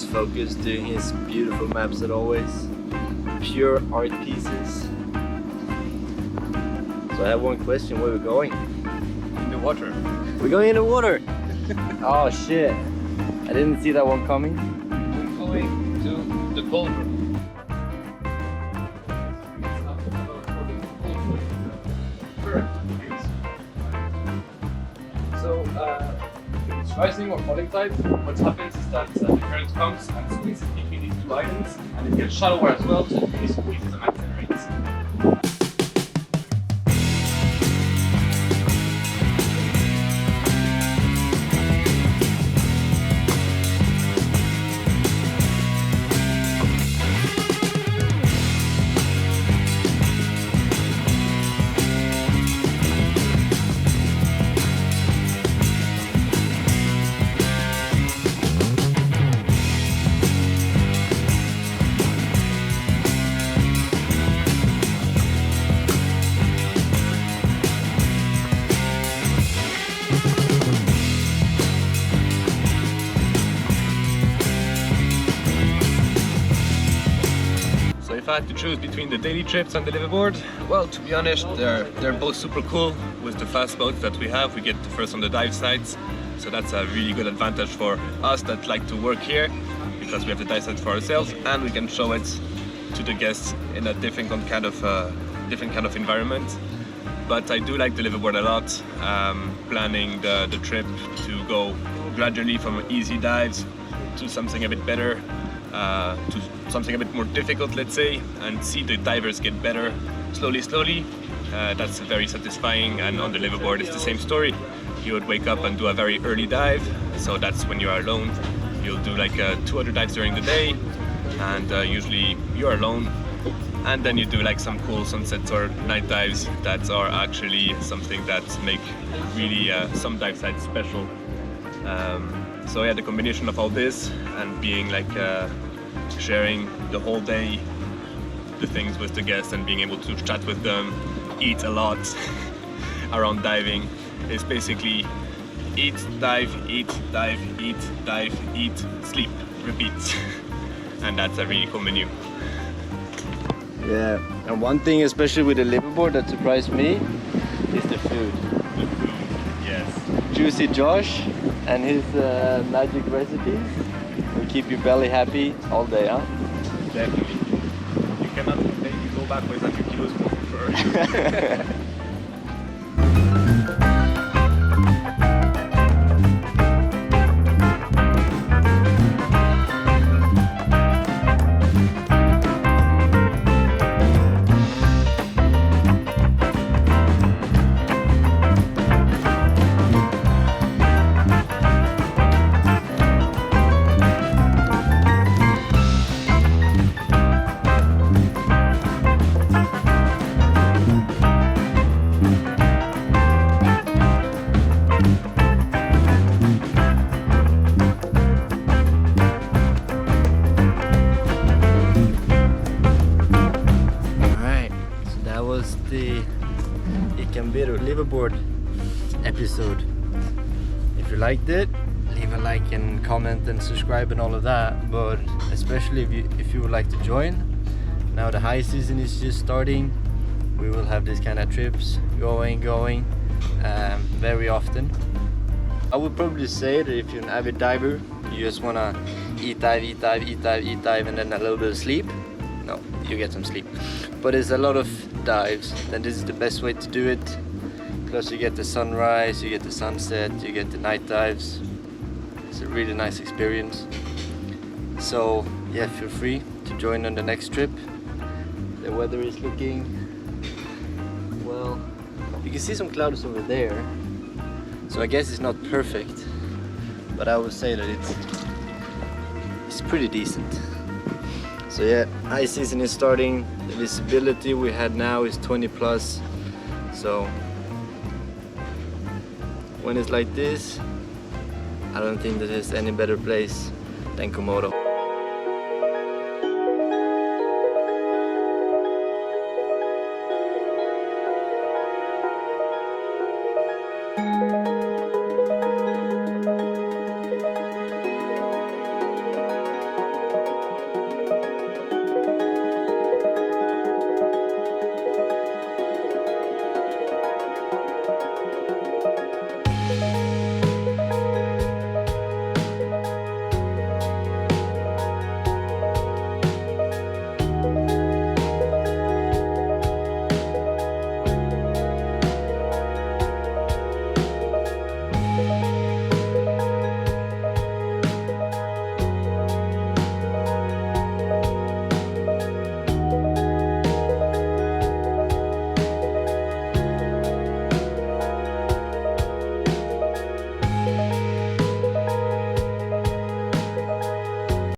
just focused doing his beautiful maps as always. Pure art pieces. So I have one question, where are we going? In the water. We're going in the water! Oh shit! I didn't see that one coming. We're going to the Cauldron. So, rising or falling tide, what happens is that the current comes and squeezes between these two islands, and it gets shallower as well, so it squeezes and accelerates. If I had to choose between the daily trips and the liveaboard, well, to be honest, they're both super cool. With the fast boats that we have, we get first on the dive sites, so that's a really good advantage for us that like to work here, because we have the dive sites for ourselves and we can show it to the guests in a different kind of environment. But I do like the liveaboard a lot. Planning the trip to go gradually from easy dives to something a bit better, to something a bit more difficult, let's say, and see the divers get better slowly. That's very satisfying. And on the liveaboard it's the same story. You would wake up and do a very early dive, so that's when you are alone. You'll do like 2 other dives during the day, and usually you're alone, and then you do like some cool sunsets or night dives that are actually something that make really some dive sites special. So yeah, the combination of all this and being like sharing the whole day the things with the guests and being able to chat with them, eat a lot around diving, is basically eat, dive, eat, dive, eat, dive, eat, sleep, repeat. And that's a really cool menu. Yeah, and one thing especially with the liveaboard that surprised me is the food. The food, yes. Juicy Josh and his magic recipes will keep your belly happy all day, huh? Definitely. You cannot maybe go back with like a kilo's more for the KOMODO liveaboard episode. If you liked it, leave a like and comment and subscribe and all of that, but especially if you would like to join. Now the high season is just starting. We will have these kind of trips going very often. I would probably say that if you're an avid diver, you just want to eat, dive, and then a little bit of sleep. No, you get some sleep. But it's a lot of dives, then this is the best way to do it. Plus you get the sunrise, you get the sunset, you get the night dives. It's a really nice experience. So yeah, feel free to join on the next trip. The weather is looking, well, you can see some clouds over there. So I guess it's not perfect, but I would say that it's pretty decent. So yeah, high season is starting. The visibility we had now is 20 plus. So when it's like this, I don't think that there's any better place than KOMODO.